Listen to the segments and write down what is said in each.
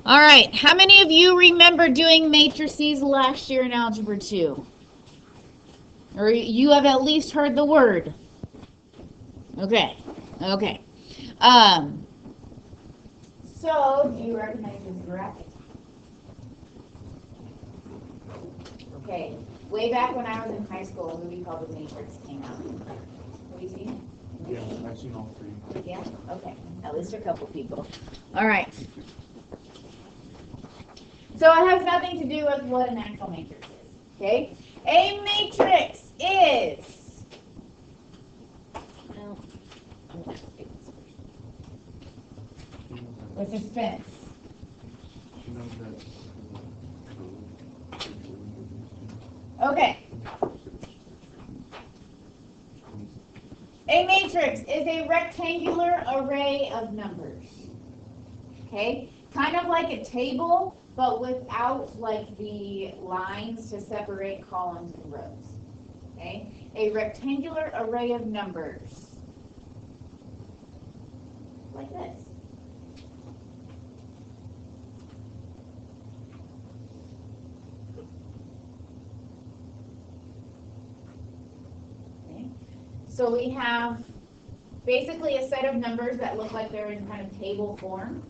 All right, how many of you remember doing matrices last year in Algebra 2? Or you have at least heard the word. Okay, okay. Um, so, do you recognize this bracket? Okay, way back when I was in high school, a movie called The Matrix came out. Have you seen it? Yeah, I've seen all three. Yeah? Okay, at least a couple people. All right. So it has nothing to do with what an actual matrix is. Okay? A matrix is. With suspense. Okay. A matrix is a rectangular array of numbers. Okay? Kind of like a table, but without like the lines to separate columns and rows. Okay? A rectangular array of numbers. Like this. Okay? So we have basically a set of numbers that look like they're in kind of table form.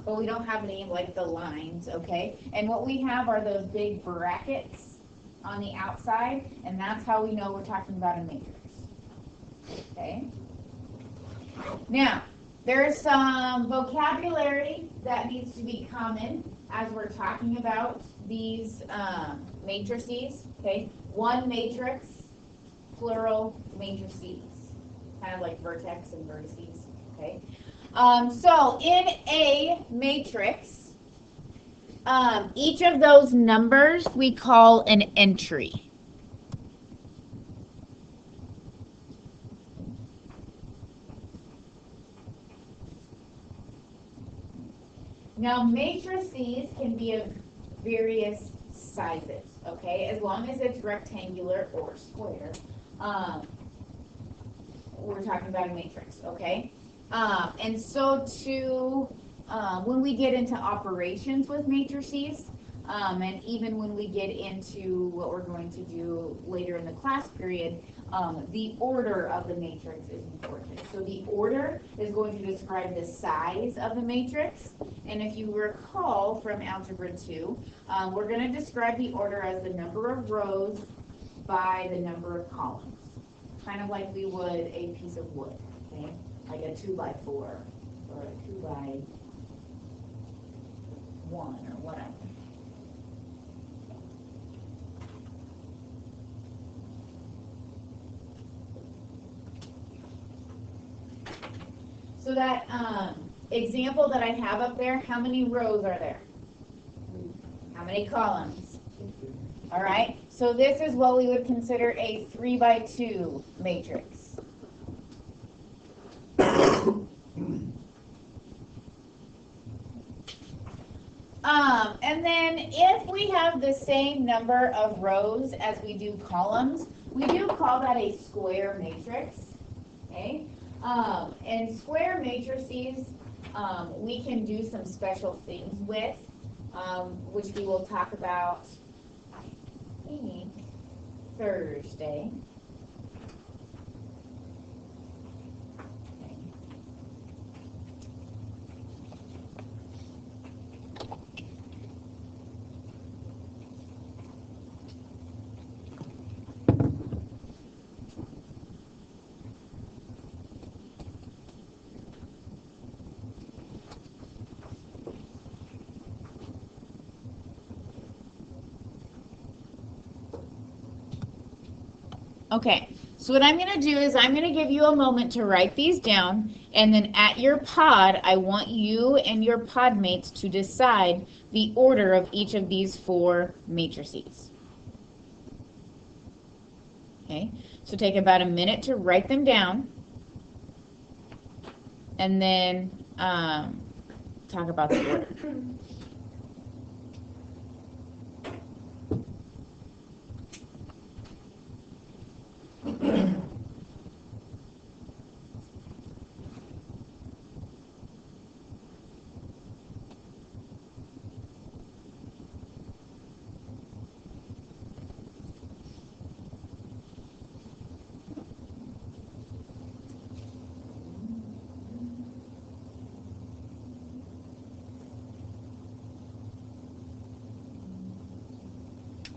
But we don't have any like the lines, okay? And what we have are those big brackets on the outside, and that's how we know we're talking about a matrix. Okay? Now, there's some vocabulary that needs to be common as we're talking about these matrices, okay? One matrix, plural matrices, kind of like vertex and vertices, okay? So in a matrix, each of those numbers we call an entry. Now matrices can be of various sizes, okay? As long as it's rectangular or square, we're talking about a matrix, okay? And so when we get into operations with matrices, and even when we get into what we're going to do later in the class period, the order of the matrix is important. So the order is going to describe the size of the matrix. And if you recall from Algebra 2, we're going to describe the order as the number of rows by the number of columns. Kind of like we would a piece of wood, okay? Like a 2x4 or a 2x1 or whatever. So that example that I have up there, how many rows are there? How many columns? All right, so this is what we would consider a 3x2 matrix. And then if we have the same number of rows as we do columns, we do call that a square matrix. Okay? And square matrices, we can do some special things with, which we will talk about, I think, Thursday. Okay, so what I'm going to do is I'm going to give you a moment to write these down, and then at your pod, I want you and your pod mates to decide the order of each of these four matrices. Okay, so take about a minute to write them down, and then talk about the order.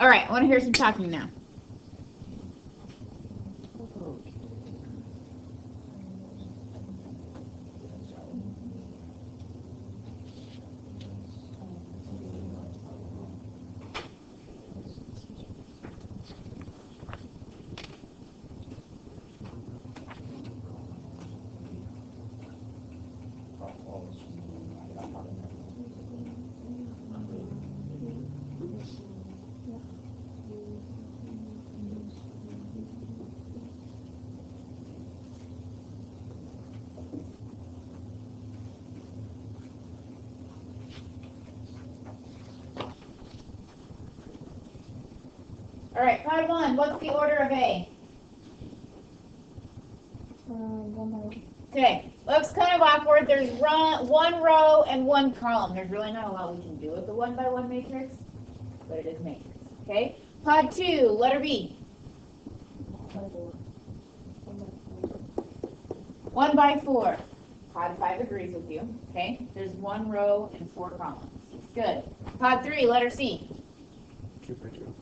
All right, I want to hear some talking now. All right, part one, what's the order of A? Okay, looks kind of awkward. There's one row and one column. There's really not a lot we can do with the one by one matrix, but it is matrix. Okay, pod 2, letter B. 1 by 4. Pod 5 agrees with you. Okay, there's 1 row and 4 columns. Good. Pod 3, letter C. 2 by 2.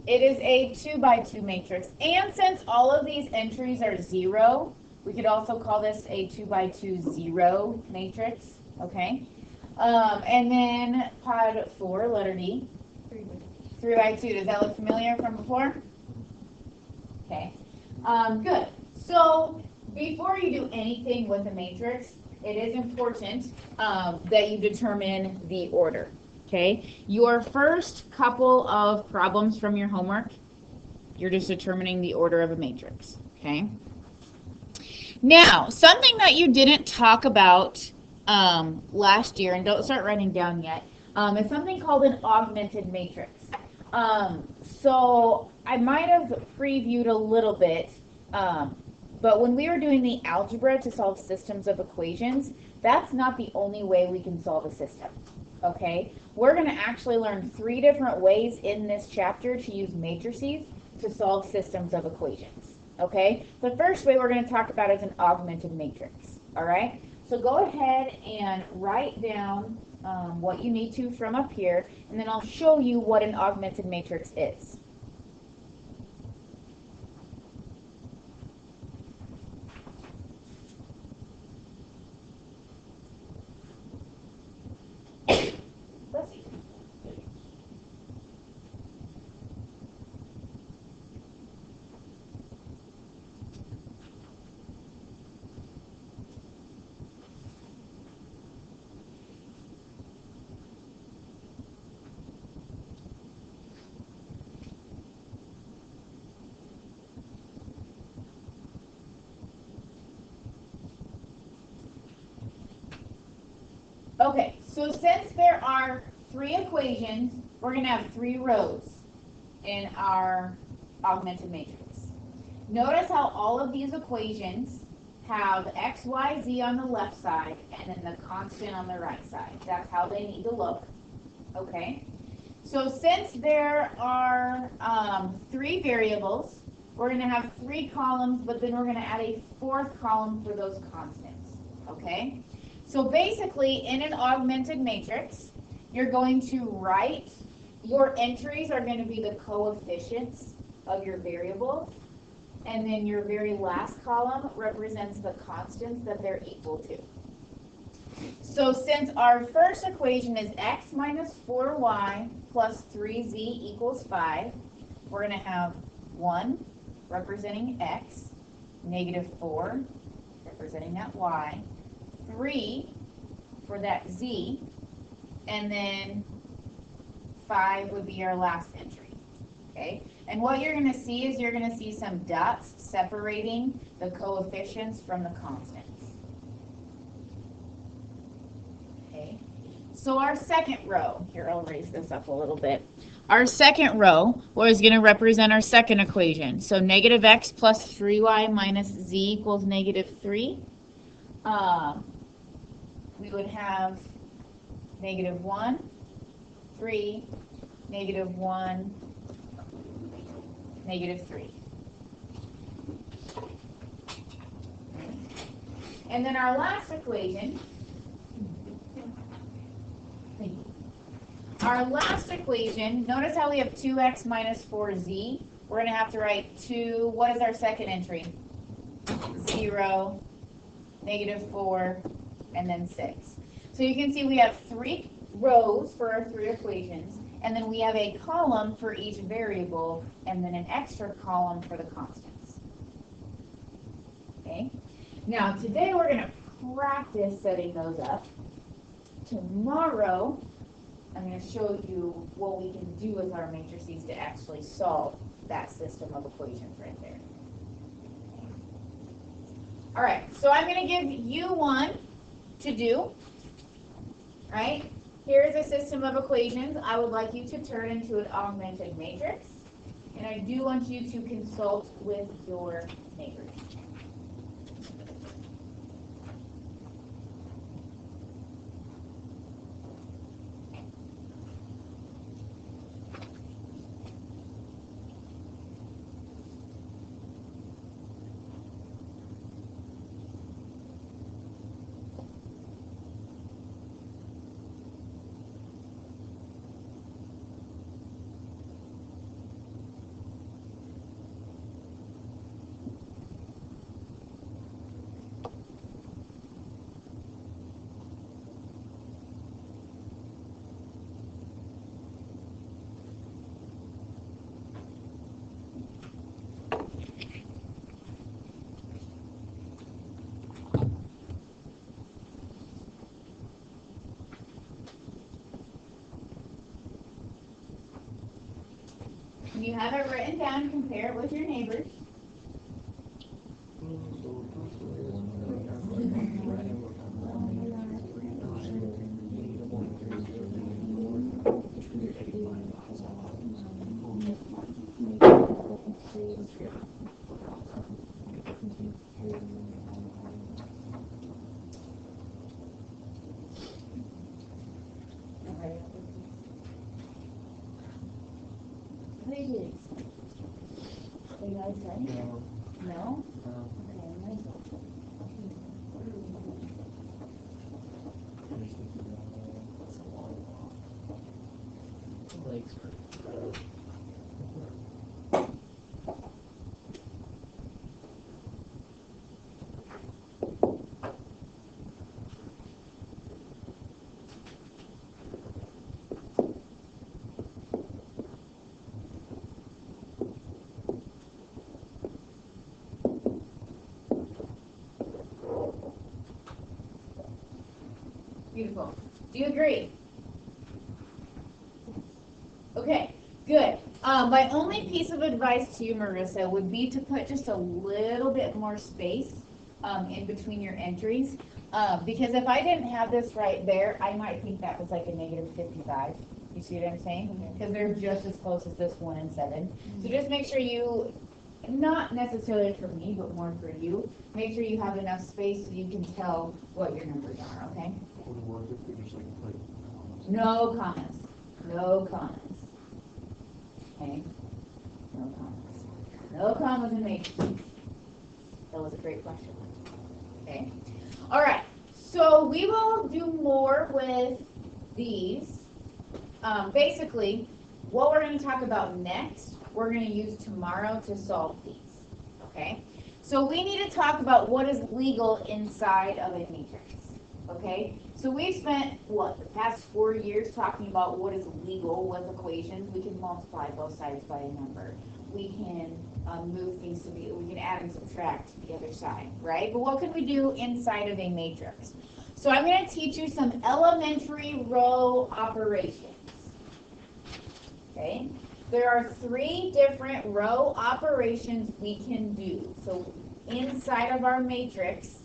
It is a 2 by 2 matrix. And since all of these entries are 0, we could also call this a 2 by 2 0 matrix. Okay. And then pod 4, letter D. 3 by 2. Does that look familiar from before? Okay. Good. So before you do anything with a matrix, it is important that you determine the order. Okay, your first couple of problems from your homework, you're just determining the order of a matrix. Okay. Now, something that you didn't talk about last year, and don't start writing down yet, is something called an augmented matrix. So I might have previewed a little bit, but when we were doing the algebra to solve systems of equations, that's not the only way we can solve a system. Okay, we're going to actually learn 3 different ways in this chapter to use matrices to solve systems of equations. Okay, the first way we're going to talk about is an augmented matrix. All right, so go ahead and write down what you need to from up here, and then I'll show you what an augmented matrix is. Okay, so since there are 3 equations, we're going to have 3 rows in our augmented matrix. Notice how all of these equations have x, y, z on the left side and then the constant on the right side. That's how they need to look. Okay, so since there are 3 variables, we're going to have 3 columns, but then we're going to add a 4th column for those constants. Okay? So basically, in an augmented matrix, you're going to write, your entries are going to be the coefficients of your variables, and then your very last column represents the constants that they're equal to. So since our first equation is x minus 4y plus 3z equals 5, we're going to have 1 representing x, negative 4 representing that y, 3 for that z, and then 5 would be our last entry. Okay, and what you're going to see is you're going to see some dots separating the coefficients from the constants. Okay, so our second row, here I'll raise this up a little bit. Our second row is going to represent our second equation. So negative x plus 3y minus z equals negative 3. We would have negative 1, 3, negative 1, negative 3. And then our last equation, our last equation, notice how we have 2x minus 4z. We're going to have to write 2, what is our second entry? 0, -4, and then 6. So you can see we have 3 rows for our 3 equations, and then we have a column for each variable, and then an extra column for the constants. Okay? Now, today we're going to practice setting those up. Tomorrow, I'm going to show you what we can do with our matrices to actually solve that system of equations right there. All right, so I'm going to give you one to do. Right? Here's a system of equations I would like you to turn into an augmented matrix. And I do want you to consult with your neighbors. When you have it written down, compare it with your neighbors. What do you do? Are you guys ready? No. No? Okay, I'm ready. Legs hurt. Beautiful. Do you agree? Okay, good. My only piece of advice to you, Marissa, would be to put just a little bit more space in between your entries. Because if I didn't have this right there, I might think that was like a -55. You see what I'm saying? Because they're just as close as this 1 and 7. So just make sure you, not necessarily for me, but more for you, make sure you have enough space so you can tell what your numbers are, okay? Would it work if we just like put No comments. No comments. Okay? No comments. No comments in matrices. That was a great question. Okay? All right. So we will do more with these. Basically, what we're going to talk about next, we're going to use tomorrow to solve these. Okay? So we need to talk about what is legal inside of a matrix. Okay? So we've spent, what, the past 4 years talking about what is legal with equations. We can multiply both sides by a number. We can move things to be, we can add and subtract to the other side, right? But what can we do inside of a matrix? So I'm going to teach you some elementary row operations. Okay? There are 3 different row operations we can do. So inside of our matrix,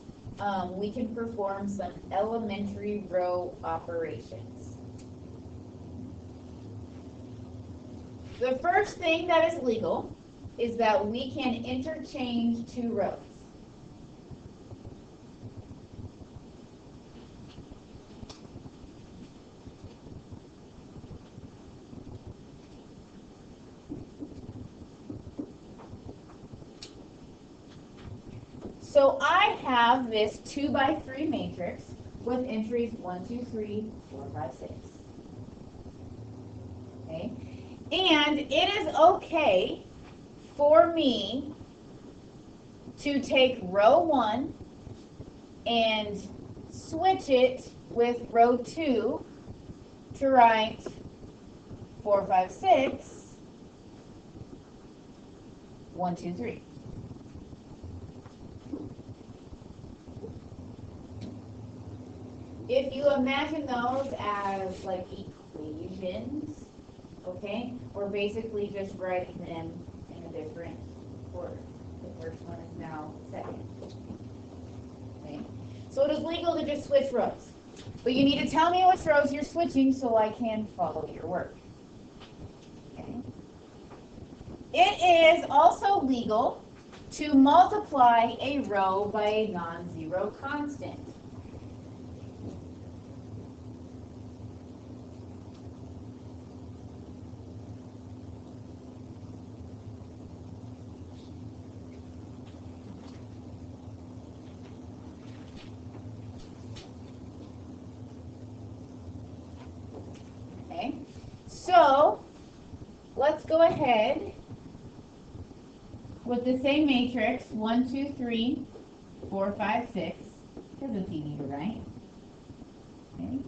we can perform some elementary row operations. The first thing that is legal is that we can interchange 2 rows. So I have this 2 by 3 matrix with entries 1, 2, 3, 4, 5, 6. okay? And it is okay for me to take row 1 and switch it with row 2 to write 4, 5, 6, 1, 2, 3. If you imagine those as like equations, okay, we're basically just writing them in a different order. The first one is now second. Okay, so it is legal to just switch rows, but you need to tell me which rows you're switching so I can follow your work. Okay. It is also legal to multiply a row by a non-zero constant. Okay, so let's go ahead with the same matrix, 1, 2, 3, 4, 5, 6, because it's easy to write. Okay.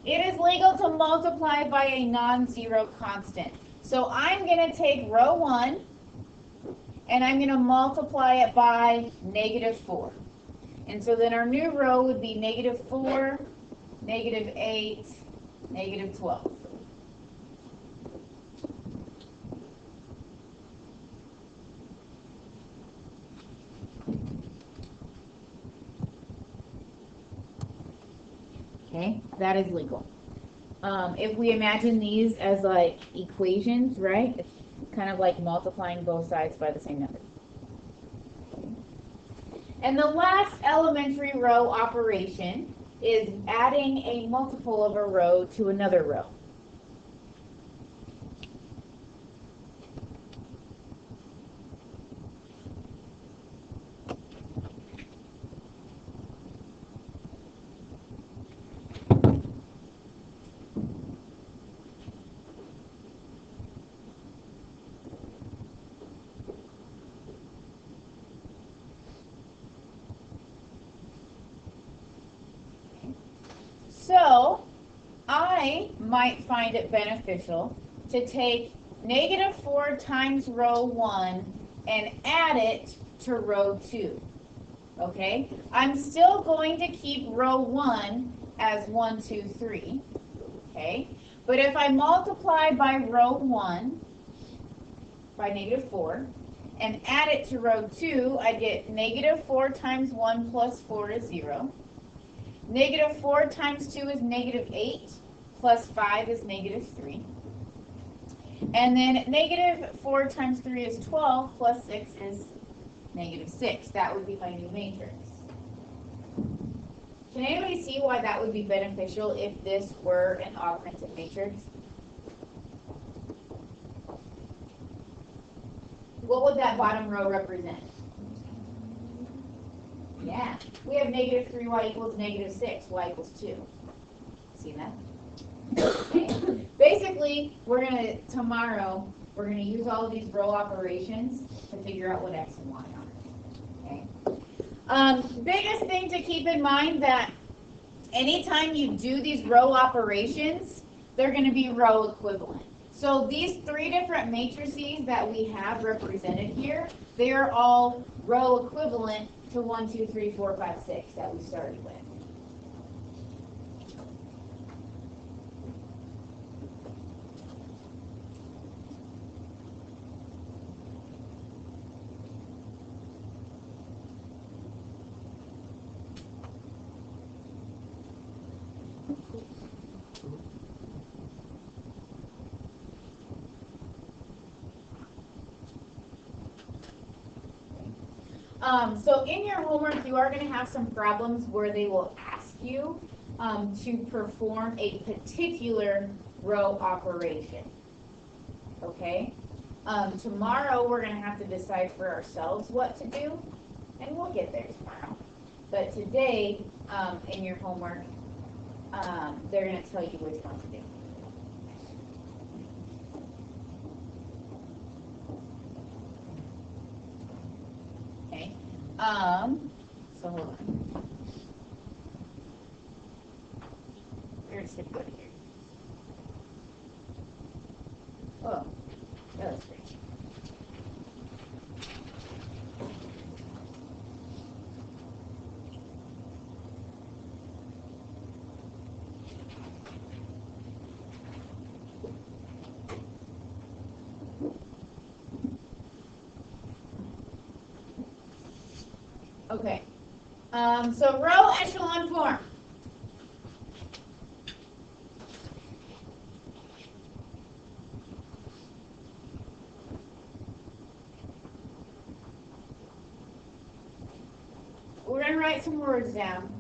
It is legal to multiply by a non-zero constant. So I'm going to take row 1 and I'm going to multiply it by -4. And so then our new row would be -4, -8, -12. Okay, that is legal. If we imagine these as like equations, right? It's kind of like multiplying both sides by the same number. And the last elementary row operation is adding a multiple of a row to another row. So I might find it beneficial to take -4 times row 1 and add it to row 2. Okay, I'm still going to keep row 1 as 1, 2, 3. Okay, but if I multiply by row 1 by -4 and add it to row 2, I get -4 times 1 plus 4 is 0. -4 times 2 is -8, plus 5 is -3. And then -4 times 3 is 12, plus 6 is -6. That would be my new matrix. Can anybody see why that would be beneficial if this were an augmented matrix? What would that bottom row represent? Yeah, we have -3y equals -6, y equals 2. See that? Okay. Basically, tomorrow, we're going to use all of these row operations to figure out what x and y are. Okay. Biggest thing to keep in mind that anytime you do these row operations, they're going to be row equivalent. So these 3 different matrices that we have represented here, they are all row equivalent to 1, 2, 3, 4, 5, 6 that we started with. So in your homework, you are going to have some problems where they will ask you to perform a particular row operation. Okay? Tomorrow, we're going to have to decide for ourselves what to do, and we'll get there tomorrow. But today, in your homework, they're going to tell you which one to do. So hold on. Where's it go here? Oh, that was great. Okay. So row echelon form. We're going to write some words down,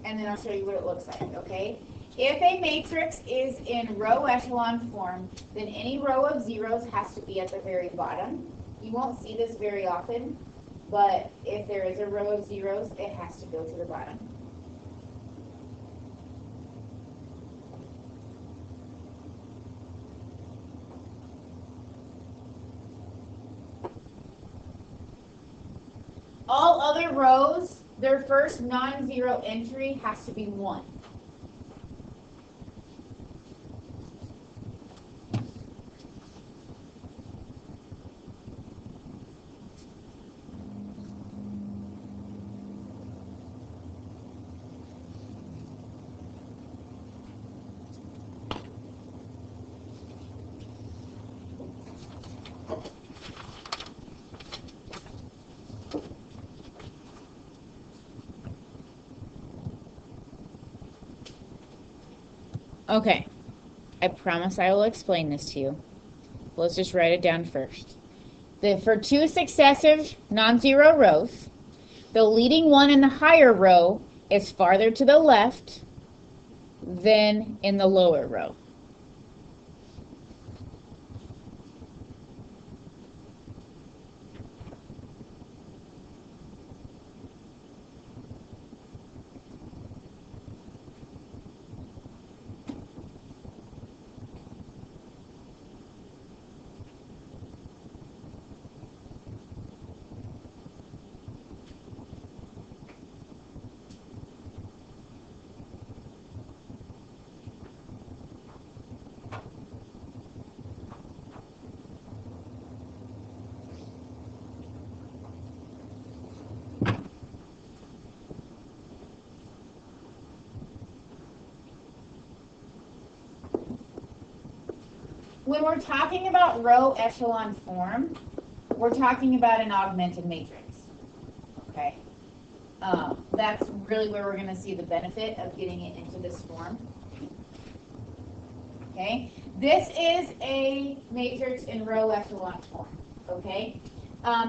and then I'll show you what it looks like, okay? If a matrix is in row echelon form, then any row of zeros has to be at the very bottom. You won't see this very often, but if there is a row of zeros, it has to go to the bottom. All other rows, their first non-zero entry has to be 1. Okay, I promise I will explain this to you. Let's just write it down first. For 2 successive non-zero rows, the leading one in the higher row is farther to the left than in the lower row. When we're talking about row echelon form, we're talking about an augmented matrix. Okay, that's really where we're going to see the benefit of getting it into this form. Okay, this is a matrix in row echelon form. Okay,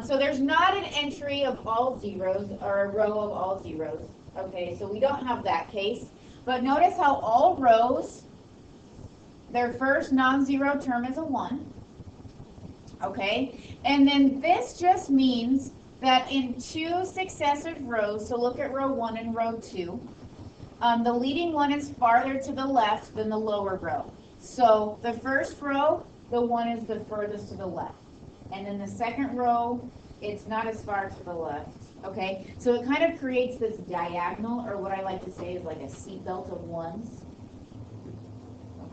so there's not an entry of all zeros or a row of all zeros. Okay, so we don't have that case. But notice how all rows, their first non-zero term is a 1. Okay, and then this just means that in 2 successive rows, so look at row 1 and row 2, the leading one is farther to the left than the lower row. So the first row, the 1 is the furthest to the left. And then the second row, it's not as far to the left. Okay, so it kind of creates this diagonal, or what I like to say is like a seatbelt of 1s.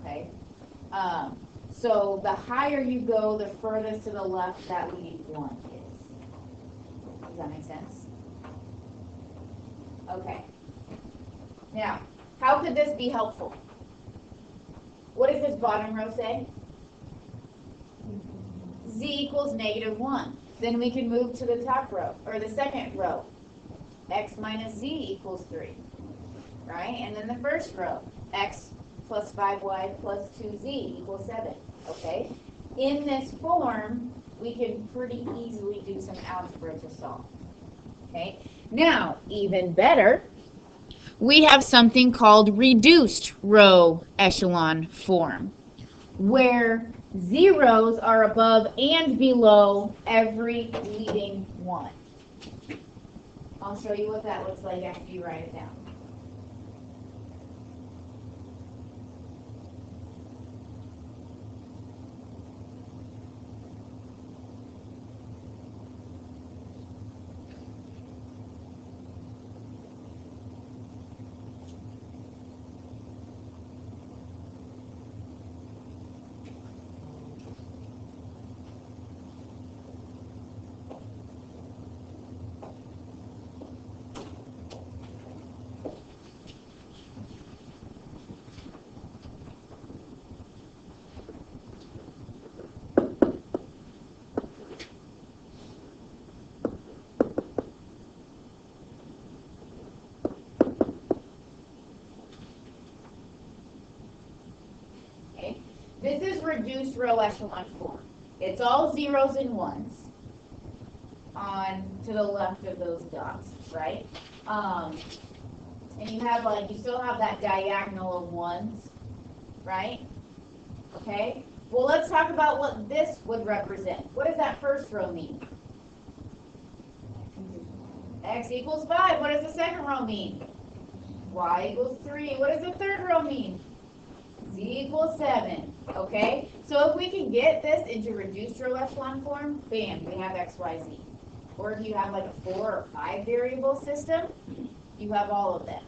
Okay. So the higher you go, the furthest to the left that leading one is. Does that make sense? Okay. Now, how could this be helpful? What does this bottom row say? Z equals -1. Then we can move to the top row, or the second row. X minus Z equals 3. Right? And then the first row, X plus 5y plus 2z equals 7. Okay? In this form, we can pretty easily do some algebra to solve. Okay? Now, even better, we have something called reduced row echelon form, where zeros are above and below every leading one. I'll show you what that looks like after you write it down. This is reduced row echelon form. It's all zeros and ones on to the left of those dots, right? And you have you still have that diagonal of ones, right? Okay. Well, let's talk about what this would represent. What does that first row mean? X equals 5. What does the second row mean? Y equals 3. What does the third row mean? Z equals 7. Okay? So if we can get this into reduced row echelon form, bam, we have X, Y, Z. Or if you have like a 4 or 5 variable system, you have all of them.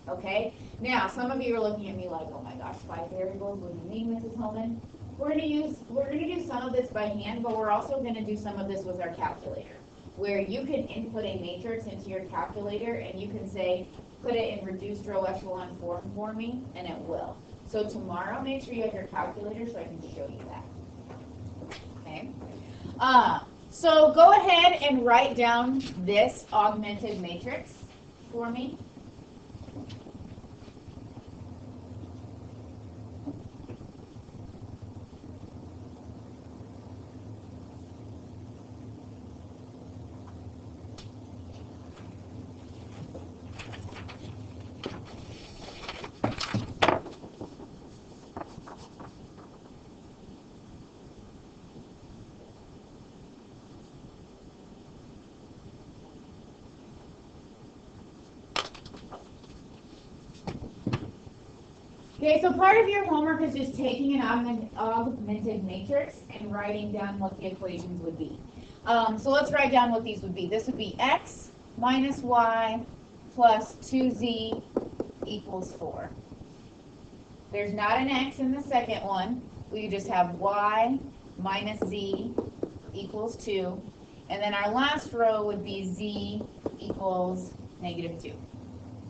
Okay? Now, some of you are looking at me like, oh my gosh, 5 variables, what do you mean, Mrs. Holman? We're gonna do some of this by hand, but we're also gonna do some of this with our calculator, where you can input a matrix into your calculator and you can say, put it in reduced row echelon form for me, and it will. So tomorrow, make sure you have your calculator so I can show you that. Okay? So go ahead and write down this augmented matrix for me. Okay, so part of your homework is just taking an augmented matrix and writing down what the equations would be. So let's write down what these would be. This would be x minus y plus 2z equals 4. There's not an x in the second one. We just have y minus z equals 2. And then our last row would be z equals negative 2.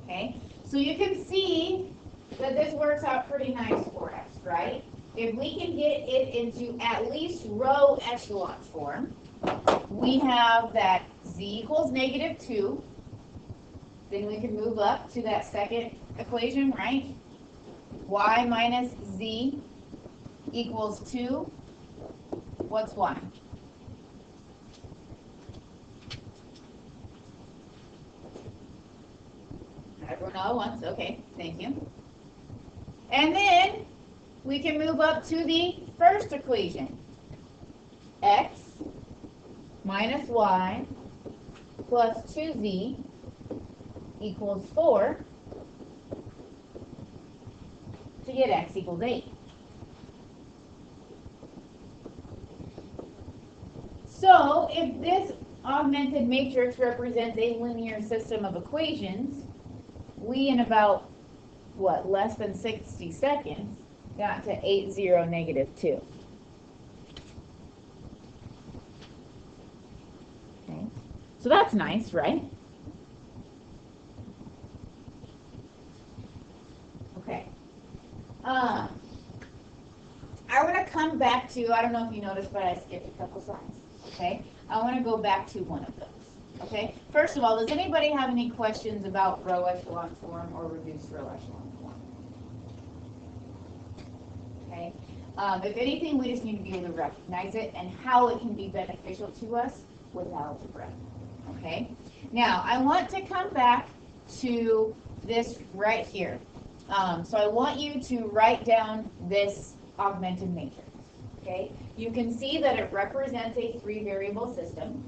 Okay, so you can see that this works out pretty nice for us, right? If we can get it into at least row echelon form, we have that z equals negative 2. Then we can move up to that second equation, right? Y minus z equals 2. What's y? Everyone all at once. Okay, thank you. And then we can move up to the first equation. X minus y plus 2z equals 4 to get x equals 8. So if this augmented matrix represents a linear system of equations, we in about less than 60 seconds, got to 8, 0, negative 2. Okay, so that's nice, right? Okay. I want to come back to, I don't know if you noticed, but I skipped a couple slides. Okay, I want to go back to one of those. Okay, first of all, does anybody have any questions about row echelon form or reduced row echelon form? Okay, if anything, we just need to be able to recognize it and how it can be beneficial to us with algebra. Okay, now I want to come back to this right here. So I want you to write down this augmented matrix. Okay, you can see that it represents a 3-variable system.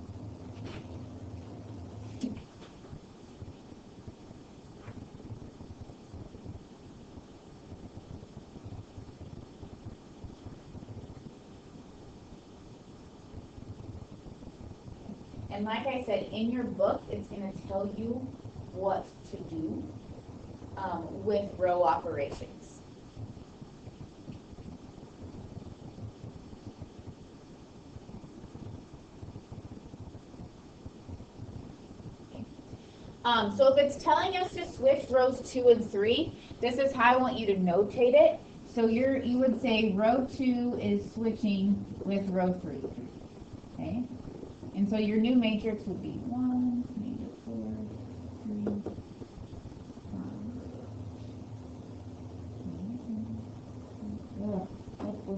And like I said, in your book, it's going to tell you what to do with row operations. So if it's telling us to switch rows 2 and 3, this is how I want you to notate it. So you would say row 2 is switching with row 3. Okay? And so your new matrix would be 1, negative 4, 3, 5.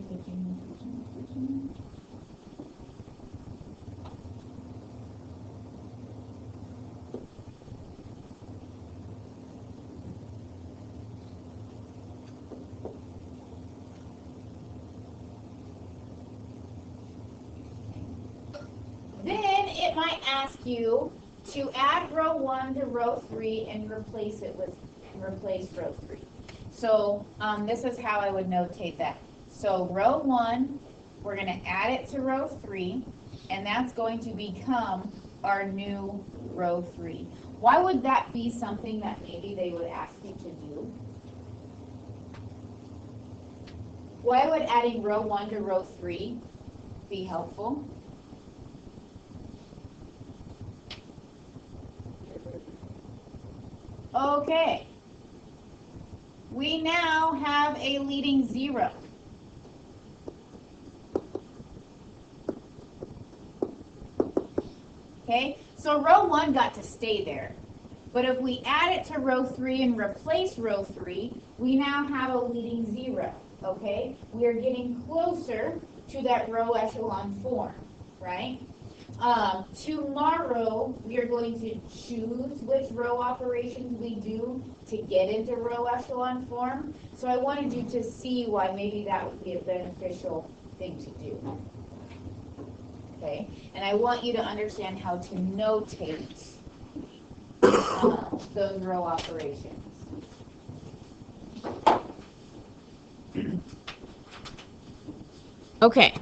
Then it might ask you to add row 1 to row 3 and replace row 3. So this is how I would notate that. So row 1, we're going to add it to row 3, and that's going to become our new row 3. Why would that be something that maybe they would ask you to do? Why would adding row 1 to row 3 be helpful? Okay. We now have a leading 0. Okay, so row 1 got to stay there. But if we add it to row 3 and replace row 3, we now have a leading 0. Okay, we are getting closer to that row echelon form, right? Tomorrow, we are going to choose which row operations we do to get into row echelon form. So I wanted you to see why maybe that would be a beneficial thing to do. Okay, and I want you to understand how to notate those row operations. Okay.